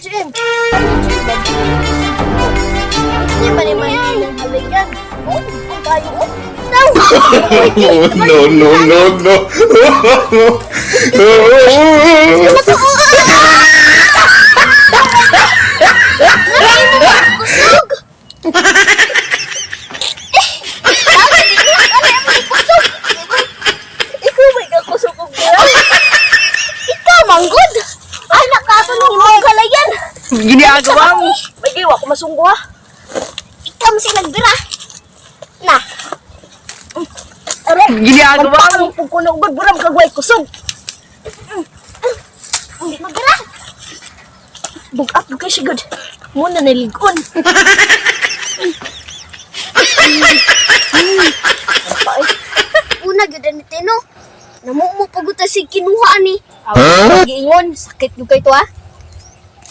Jim! Hindi ba naman yung halayan? Oh, ang tayo, oh. No! No, no, no, no. Kusog! Ikaw may kakusog kong gira? Ikaw, manggod! Ay, nakatulong mo ang halayan! Ginagawa mo. May giwa ko masunggo ha. Ikaw masilang bira. Na. Aray. Ginagawa mo. Ang pagkunog buram kagway kusog. Hindi magbira. Bug-up kay siya good. Muna naligon. Una gyud ni Tino. Namumo paguta si kinuha ni. Huh? Giingon, sakit gyud kay to ha.